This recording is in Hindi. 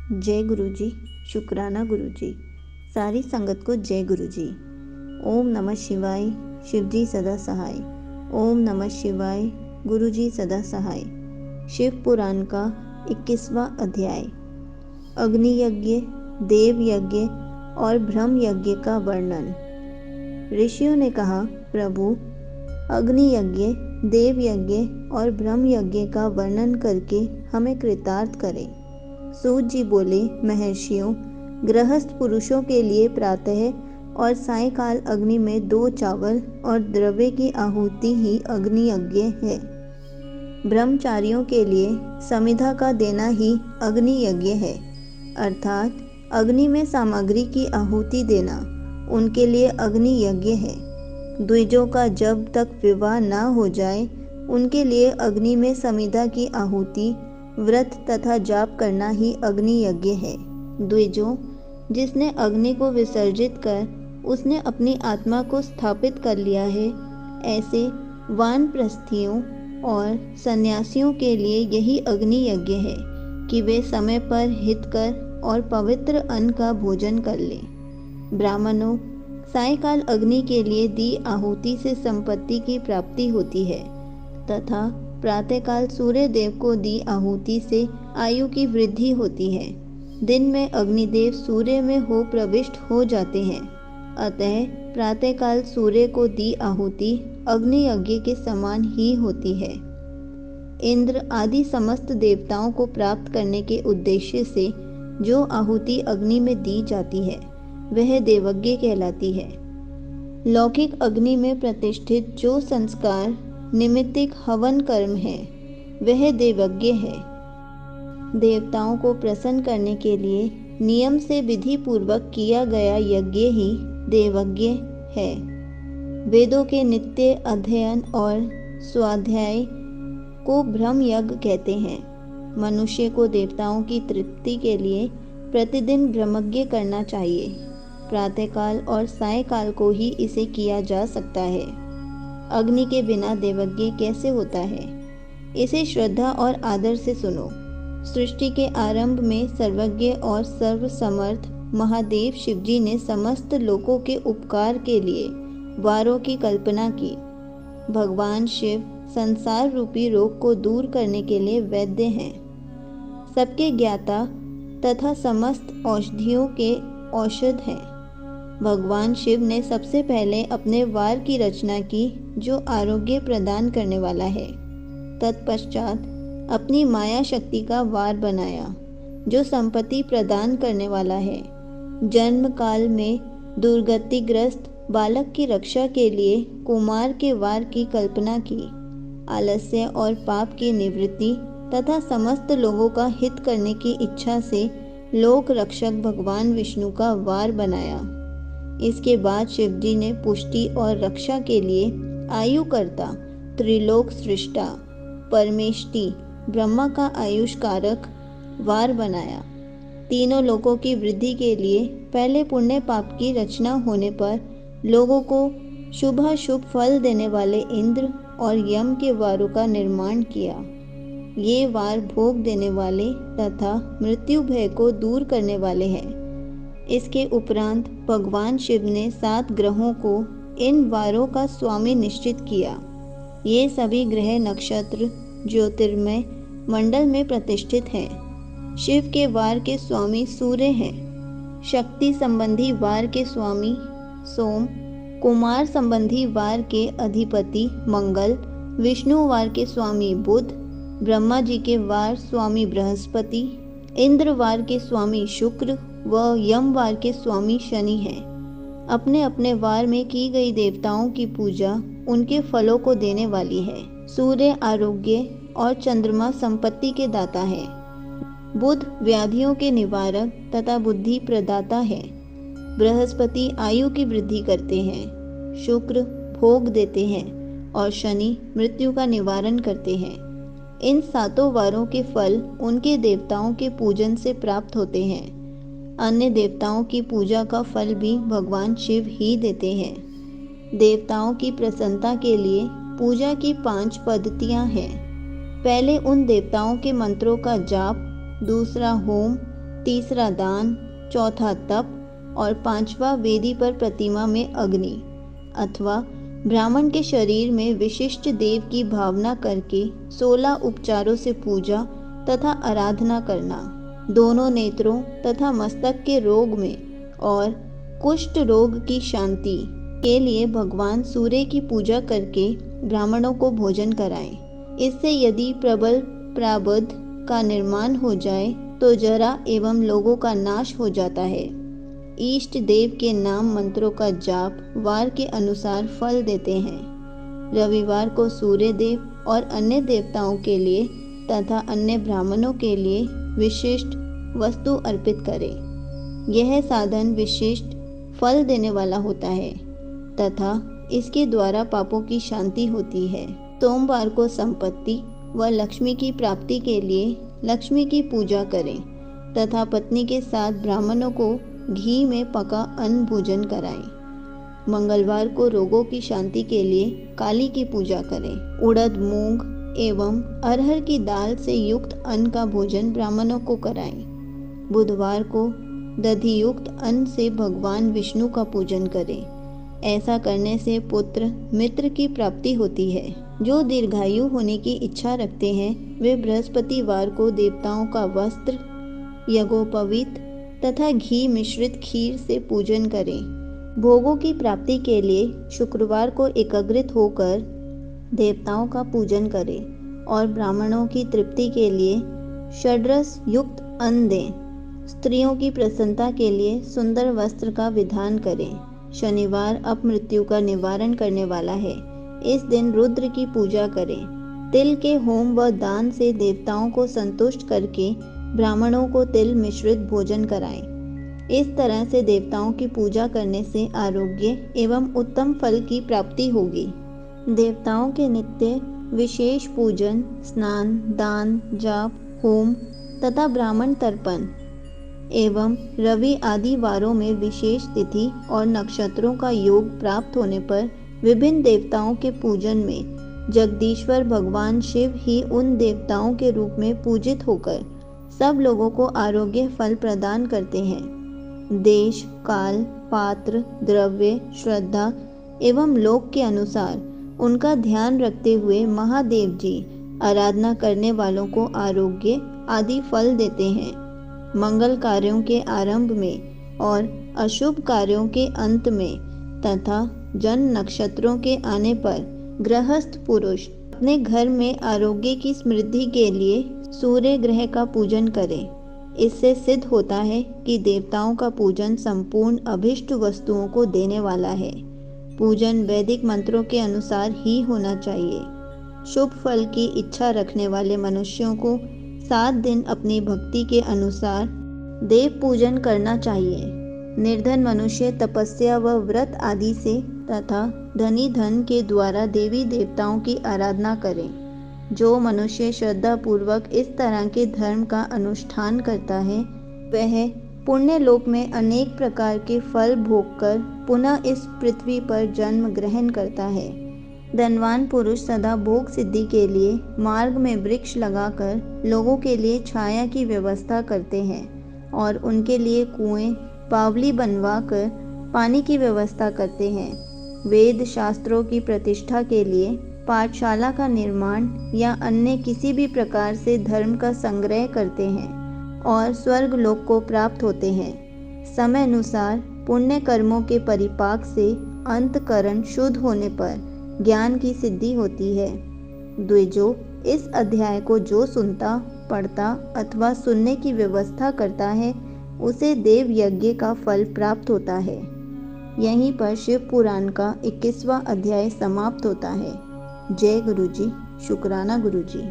जय गुरु जी। शुक्राना गुरु जी। सारी संगत को जय गुरु जी। ओम नमः शिवाय। शिव जी सदा सहाय। ओम नमः शिवाय। गुरु जी सदा सहाय। शिव पुराण का 21वां अध्याय। अग्नि यज्ञ, देव यज्ञ और ब्रह्म यज्ञ का वर्णन। ऋषियों ने कहा, प्रभु, अग्नि यज्ञ, देव यज्ञ और ब्रह्म यज्ञ का वर्णन करके हमें कृतार्थ करें। सूत जी बोले, महर्षियों, गृहस्थ पुरुषों के लिए प्रातः और सायंकाल अग्नि में 2 चावल और द्रव्य की आहुति ही अग्नि यज्ञ है। ब्रह्मचारियों के लिए समिधा का देना ही अग्नि यज्ञ है, अर्थात अग्नि में सामग्री की आहुति देना उनके लिए अग्नि यज्ञ है। द्विजों का जब तक विवाह न हो जाए उनके लिए अग्नि में समिधा की आहुति, व्रत तथा जाप करना ही अग्नि यज्ञ है। द्विजों, जिसने अग्नि को विसर्जित कर उसने अपनी आत्मा को स्थापित कर लिया है, ऐसे वानप्रस्थियों और सन्यासियों के लिए यही अग्नि यज्ञ है कि वे समय पर हितकर और पवित्र अन्न का भोजन कर लें। ब्राह्मणों, सायंकाल अग्नि के लिए दी आहुति से संपत्ति की प्राप्ति होती है तथा प्रातःकाल सूर्य देव को दी आहुति से आयु की वृद्धि होती है। दिन में अग्निदेव सूर्य में हो प्रविष्ट हो जाते हैं, अतः प्रातःकाल सूर्य को दी आहुति अग्नि यज्ञ के समान ही होती है। इंद्र आदि समस्त देवताओं को प्राप्त करने के उद्देश्य से जो आहुति अग्नि में दी जाती है वह देवज्ञ कहलाती है। लौकिक अग्नि में प्रतिष्ठित जो संस्कार निमित्तिक हवन कर्म है वह देवज्ञ है। देवताओं को प्रसन्न करने के लिए नियम से विधि पूर्वक किया गया यज्ञ ही देवज्ञ है। वेदों के नित्य अध्ययन और स्वाध्याय को ब्रह्म यज्ञ कहते हैं। मनुष्य को देवताओं की तृप्ति के लिए प्रतिदिन ब्रह्मज्ञ करना चाहिए। प्रातःकाल और सायंकाल को ही इसे किया जा सकता है। अग्नि के बिना देवज्ञ कैसे होता है, इसे श्रद्धा और आदर से सुनो। सृष्टि के आरंभ में सर्वज्ञ और सर्वसमर्थ महादेव शिवजी ने समस्त लोकों के उपकार के लिए वारों की कल्पना की। भगवान शिव संसार रूपी रोग को दूर करने के लिए वैद्य हैं, सबके ज्ञाता तथा समस्त औषधियों के औषध हैं। भगवान शिव ने सबसे पहले अपने वार की रचना की जो आरोग्य प्रदान करने वाला है। तत्पश्चात अपनी माया शक्ति का वार बनाया जो संपत्ति प्रदान करने वाला है। जन्म काल में दुर्गतिग्रस्त बालक की रक्षा के लिए कुमार के वार की कल्पना की। आलस्य और पाप की निवृत्ति तथा समस्त लोगों का हित करने की इच्छा से लोक रक्षक भगवान विष्णु का वार बनाया। इसके बाद शिवजी ने पुष्टि और रक्षा के लिए आयुकर्ता, त्रिलोक सृष्टा, परमेष्टि, ब्रह्मा का आयुष कारक वार बनाया। तीनों लोकों की वृद्धि के लिए पहले पुण्य पाप की रचना होने पर लोगों को शुभाशुभ फल देने वाले इंद्र और यम के वारों का निर्माण किया। ये वार भोग देने वाले तथा मृत्यु भय को दूर करने वाले हैं। इसके उपरांत भगवान शिव ने 7 ग्रहों को इन वारों का स्वामी निश्चित किया। ये सभी ग्रह नक्षत्र ज्योतिर्मय मंडल में प्रतिष्ठित हैं। शिव के वार के स्वामी सूर्य हैं। शक्ति संबंधी वार के स्वामी सोम, कुमार संबंधी वार के अधिपति मंगल, विष्णु वार के स्वामी बुध, ब्रह्मा जी के वार स्वामी बृहस्पति, इंद्र वार के स्वामी शुक्र व यम वार के स्वामी शनि हैं। अपने अपने वार में की गई देवताओं की पूजा उनके फलों को देने वाली है। सूर्य आरोग्य और चंद्रमा संपत्ति के दाता है। बुध व्याधियों के निवारक तथा बुद्धि प्रदाता है। बृहस्पति आयु की वृद्धि करते हैं। शुक्र भोग देते हैं और शनि मृत्यु का निवारण करते हैं। इन 7 वारों के फल उनके देवताओं के पूजन से प्राप्त होते हैं। अन्य देवताओं की पूजा का फल भी भगवान शिव ही देते हैं। देवताओं की प्रसन्नता के लिए पूजा की 5 पद्धतियां हैं। पहले उन देवताओं के मंत्रों का जाप, दूसरा होम, तीसरा दान, चौथा तप और पांचवा वेदी पर प्रतिमा में अग्नि अथवा ब्राह्मण के शरीर में विशिष्ट देव की भावना करके 16 उपचारों से पूजा तथा आराधना करना। दोनों नेत्रों तथा मस्तक के रोग में और कुष्ठ रोग की शांति के लिए भगवान सूर्य की पूजा करके ब्राह्मणों को भोजन कराएं। इससे यदि प्रबल प्रारब्ध का निर्माण हो जाए तो जरा एवं लोगों का नाश हो जाता है। इष्ट देव के नाम मंत्रों का जाप वार के अनुसार फल देते हैं। रविवार को सूर्य देव और अन्य देवताओं के लिए तथा अन्य ब्राह्मणों के लिए विशिष्ट वस्तु अर्पित करें। यह साधन विशिष्ट फल देने वाला होता है तथा इसके द्वारा पापों की शांति होती है। सोमवार को संपत्ति व लक्ष्मी की प्राप्ति के लिए लक्ष्मी की पूजा करें तथा पत्नी के साथ ब्राह्मणों को घी में पका अन्न भोजन कराएं। मंगलवार को रोगों की शांति के लिए काली की पूजा करें। उड़द, मूंग एवं अरहर की दाल से युक्त अन्न का भोजन ब्राह्मणों को कराएं। बुधवार को दधि युक्त अन्न से भगवान विष्णु का पूजन करें। ऐसा करने से पुत्र मित्र की प्राप्ति होती है। जो दीर्घायु होने की इच्छा रखते हैं वे बृहस्पतिवार को देवताओं का वस्त्र, यज्ञोपवीत तथा घी मिश्रित खीर से पूजन करें। भोगों की प्राप्ति के लिए शुक्रवार को एकाग्रित होकर देवताओं का पूजन करें और ब्राह्मणों की तृप्ति के लिए षड्रस युक्त अन्न दें। स्त्रियों की प्रसन्नता के लिए सुंदर वस्त्र का विधान करें। शनिवार अपमृत्यु का निवारण करने वाला है। इस दिन रुद्र की पूजा करें। तिल के होम व दान से देवताओं को संतुष्ट करके ब्राह्मणों को तिल मिश्रित भोजन कराएं। इस तरह से देवताओं की पूजा करने से आरोग्य एवं उत्तम फल की प्राप्ति होगी। देवताओं के नित्य विशेष पूजन, स्नान, दान, जाप, होम तथा ब्राह्मण तर्पण एवं रवि आदि वारों में विशेष तिथि और नक्षत्रों का योग प्राप्त होने पर विभिन्न देवताओं के पूजन में जगदीश्वर भगवान शिव ही उन देवताओं के रूप में पूजित होकर सब लोगों को आरोग्य फल प्रदान करते हैं। देश, काल, पात्र, द्रव्य, श्रद्धा एवं लोक के अनुसार उनका ध्यान रखते हुए महादेव जी आराधना करने वालों को आरोग्य आदि फल देते हैं। मंगल कार्यों के आरंभ में और अशुभ कार्यों के अंत में तथा जन्म नक्षत्रों के आने पर गृहस्थ पुरुष अपने घर में आरोग्य की समृद्धि के लिए सूर्य ग्रह का पूजन करें। इससे सिद्ध होता है कि देवताओं का पूजन संपूर्ण अभिष्ट वस्तुओं को देने वाला है। पूजन वैदिक मंत्रों के अनुसार ही होना चाहिए। शुभ फल की इच्छा रखने वाले मनुष्यों को 7 दिन अपनी भक्ति के अनुसार देव पूजन करना चाहिए। निर्धन मनुष्य तपस्या व व्रत आदि से तथा धनी धन के द्वारा देवी देवताओं की आराधना करें। जो मनुष्य श्रद्धा पूर्वक इस तरह के धर्म का अनुष्ठान करता है वह पुण्य लोक में अनेक प्रकार के फल भोगकर पुनः इस पृथ्वी पर जन्म ग्रहण करता है। धनवान पुरुष सदा भोग सिद्धि के लिए मार्ग में वृक्ष लगाकर लोगों के लिए छाया की व्यवस्था करते हैं और उनके लिए कुएं, बावली बनवा कर पानी की व्यवस्था करते हैं। वेद शास्त्रों की प्रतिष्ठा के लिए पाठशाला का निर्माण या अन्य किसी भी प्रकार से धर्म का संग्रह करते हैं और स्वर्ग लोक को प्राप्त होते हैं। समय अनुसार पुण्य कर्मों के परिपाक से अंतकरण शुद्ध होने पर ज्ञान की सिद्धि होती है। द्विजो, इस अध्याय को जो सुनता, पढ़ता अथवा सुनने की व्यवस्था करता है उसे देव यज्ञ का फल प्राप्त होता है। यहीं पर शिव पुराण का 21वां अध्याय समाप्त होता है। जय गुरु जी। शुक्राना गुरु जी।